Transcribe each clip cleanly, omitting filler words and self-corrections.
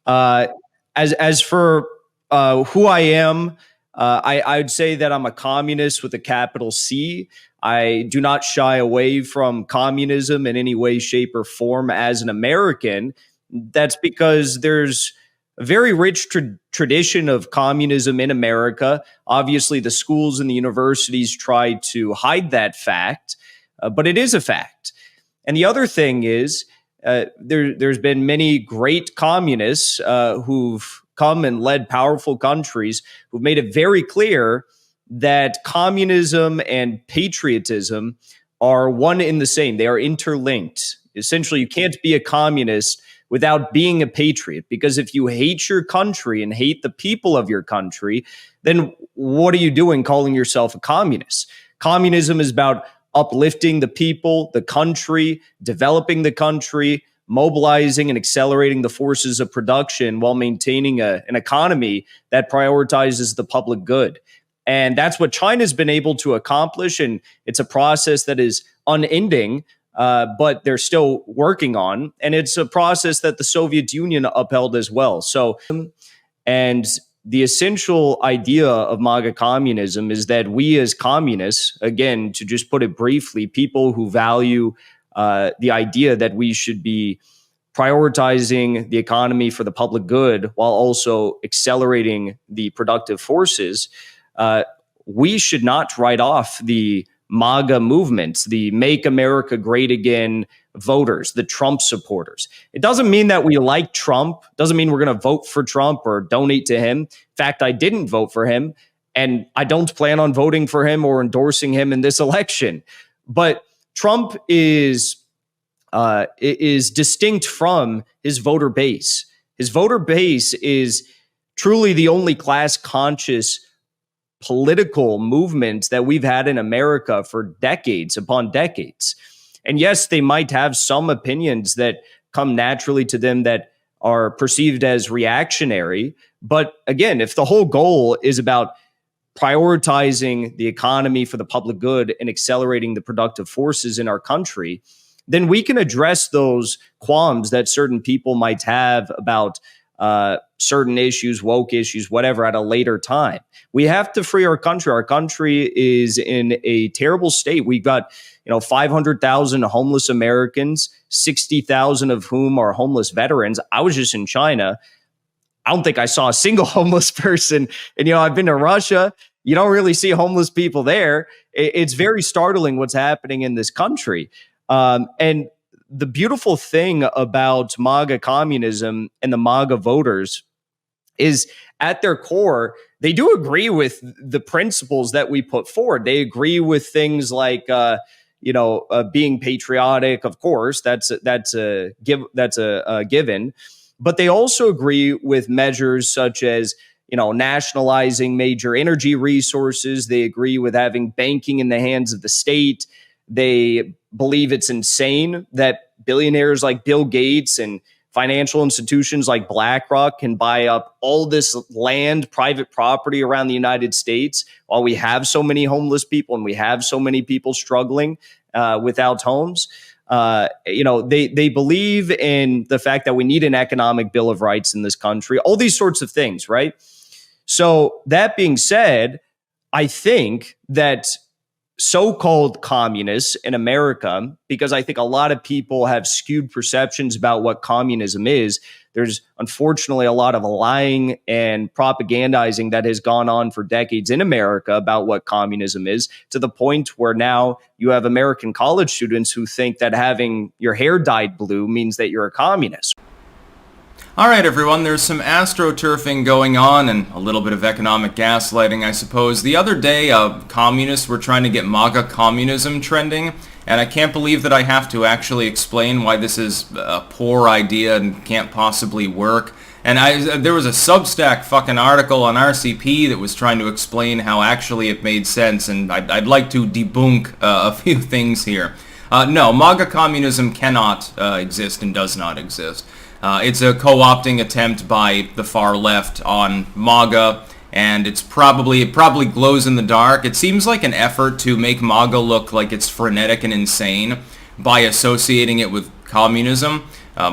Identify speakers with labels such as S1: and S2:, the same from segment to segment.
S1: Uh, as for who I am, I'd say that I'm a communist with a capital C. I do not shy away from communism in any way, shape, or form as an American. That's because there's a very rich tradition of communism in America. Obviously, the schools and the universities try to hide that fact, but it is a fact. And the other thing is, there's been many great communists who've come and led powerful countries who've made it very clear that communism and patriotism are one in the same. They are interlinked. Essentially, you can't be a communist without being a patriot, because if you hate your country and hate the people of your country, then what are you doing calling yourself a communist? Communism is about uplifting the people, the country, developing the country, mobilizing and accelerating the forces of production while maintaining an economy that prioritizes the public good. And that's what China's been able to accomplish. And it's a process that is unending, but they're still working on. And it's a process that the Soviet Union upheld as well. So, and the essential idea of MAGA communism is that we as communists, again, to just put it briefly, people who value the idea that we should be prioritizing the economy for the public good while also accelerating the productive forces, we should not write off the MAGA movements, the Make America Great Again voters, the Trump supporters. It doesn't mean that we like Trump. Doesn't mean we're going to vote for Trump or donate to him. In fact, I didn't vote for him, and I don't plan on voting for him or endorsing him in this election. But Trump is distinct from his voter base. His voter base is truly the only class-conscious political movement that we've had in America for decades upon decades. And yes, they might have some opinions that come naturally to them that are perceived as reactionary. But again, if the whole goal is about prioritizing the economy for the public good and accelerating the productive forces in our country, then we can address those qualms that certain people might have about certain issues, woke issues, whatever, at a later time. We have to free our country. Our country is in a terrible state. We've got 500,000 homeless Americans, 60,000 of whom are homeless veterans. I was just in China. I don't think I saw a single homeless person. And, I've been to Russia. You don't really see homeless people there. It's very startling what's happening in this country. And the beautiful thing about MAGA communism and the MAGA voters is, at their core, they do agree with the principles that we put forward. They agree with things like, being patriotic. Of course, that's a given. But they also agree with measures such as, nationalizing major energy resources. They agree with having banking in the hands of the state. They believe it's insane that billionaires like Bill Gates and financial institutions like BlackRock can buy up all this land, private property around the United States while we have so many homeless people and we have so many people struggling without homes. They believe in the fact that we need an economic bill of rights in this country, all these sorts of things, right? So that being said, I think that so-called communists in America, because I think a lot of people have skewed perceptions about what communism is. There's unfortunately a lot of lying and propagandizing that has gone on for decades in America about what communism is, to the point where now you have American college students who think that having your hair dyed blue means that you're a communist.
S2: All right, everyone, there's some astroturfing going on and a little bit of economic gaslighting, I suppose. The other day, communists were trying to get MAGA communism trending, and I can't believe that I have to actually explain why this is a poor idea and can't possibly work. And there was a Substack fucking article on RCP that was trying to explain how actually it made sense, and I'd like to debunk a few things here. No, MAGA communism cannot exist and does not exist. It's a co-opting attempt by the far left on MAGA, and it probably glows in the dark. It seems like an effort to make MAGA look like it's frenetic and insane by associating it with communism.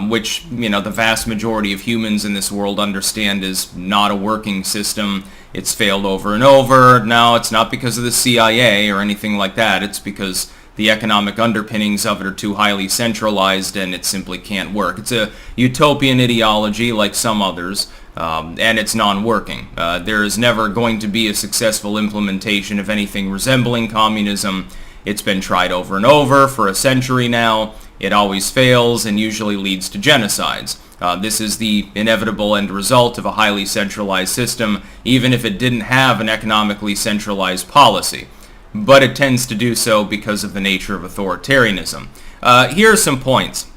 S2: which, the vast majority of humans in this world understand is not a working system. It's failed over and over. Now, it's not because of the CIA or anything like that. It's because the economic underpinnings of it are too highly centralized and it simply can't work. It's a utopian ideology like some others, and it's non-working. There is never going to be a successful implementation of anything resembling communism. It's been tried over and over for a century now. It always fails and usually leads to genocides. This is the inevitable end result of a highly centralized system, even if it didn't have an economically centralized policy. But it tends to do so because of the nature of authoritarianism. Here are some points.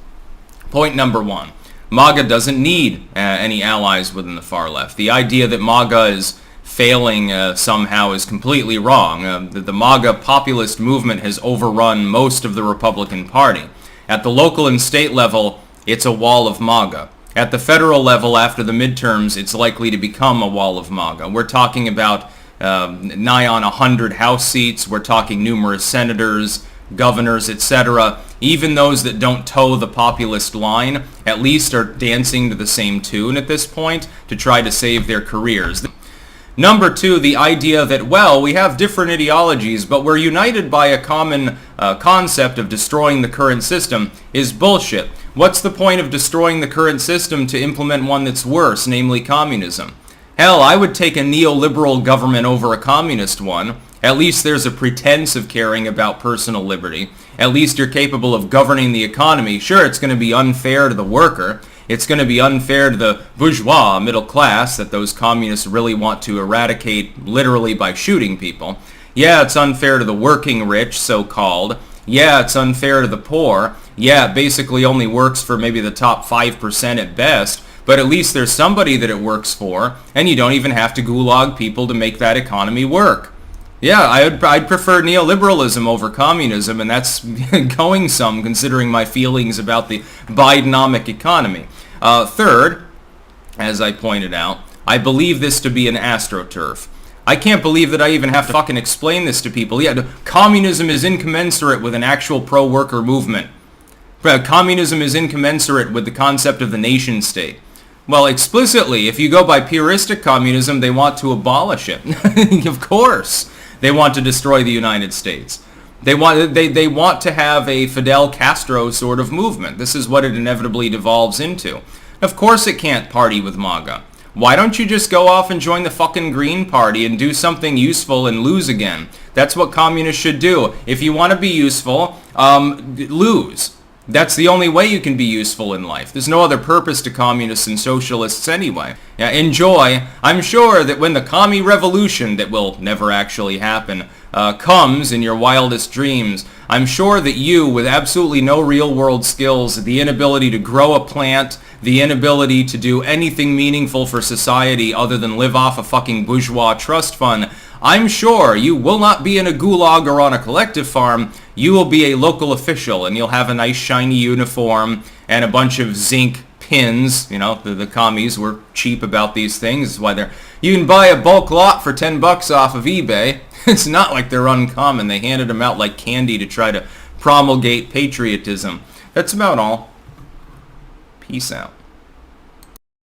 S2: Point number one. MAGA doesn't need any allies within the far left. The idea that MAGA is failing somehow is completely wrong. The MAGA populist movement has overrun most of the Republican Party. At the local and state level, it's a wall of MAGA. At the federal level, after the midterms, it's likely to become a wall of MAGA. We're talking about nigh on 100 House seats. We're talking numerous senators, governors, etc. Even those that don't toe the populist line at least are dancing to the same tune at this point to try to save their careers. Number two, the idea that, well, we have different ideologies, but we're united by a common concept of destroying the current system is bullshit. What's the point of destroying the current system to implement one that's worse, namely communism? Hell, I would take a neoliberal government over a communist one. At least there's a pretense of caring about personal liberty. At least you're capable of governing the economy. Sure, it's going to be unfair to the worker. It's going to be unfair to the bourgeois middle class that those communists really want to eradicate literally by shooting people. Yeah, it's unfair to the working rich, so-called. Yeah, it's unfair to the poor. Yeah, it basically only works for maybe the top 5% at best. But at least there's somebody that it works for, and you don't even have to gulag people to make that economy work. Yeah, I'd prefer neoliberalism over communism, and that's going some considering my feelings about the Bidenomic economy. Third, as I pointed out, I believe this to be an astroturf. I can't believe that I even have to fucking explain this to people. Yeah, communism is incommensurate with an actual pro-worker movement. Communism is incommensurate with the concept of the nation state. Well, explicitly, if you go by puristic communism, they want to abolish it. Of course. They want to destroy the United States. They want to have a Fidel Castro sort of movement. This is what it inevitably devolves into. Of course it can't party with MAGA. Why don't you just go off and join the fucking Green Party and do something useful and lose again? That's what communists should do. If you want to be useful, lose. That's the only way you can be useful in life. There's no other purpose to communists and socialists anyway. Yeah, enjoy. I'm sure that when the commie revolution, that will never actually happen, comes in your wildest dreams, I'm sure that you, with absolutely no real-world skills, the inability to grow a plant, the inability to do anything meaningful for society other than live off a fucking bourgeois trust fund, I'm sure you will not be in a gulag or on a collective farm. You will be a local official, and you'll have a nice shiny uniform and a bunch of zinc pins. You know, the commies were cheap about these things. That's why you can buy a bulk lot for $10 off of eBay. It's not like they're uncommon. They handed them out like candy to try to promulgate patriotism. That's about all. Peace out.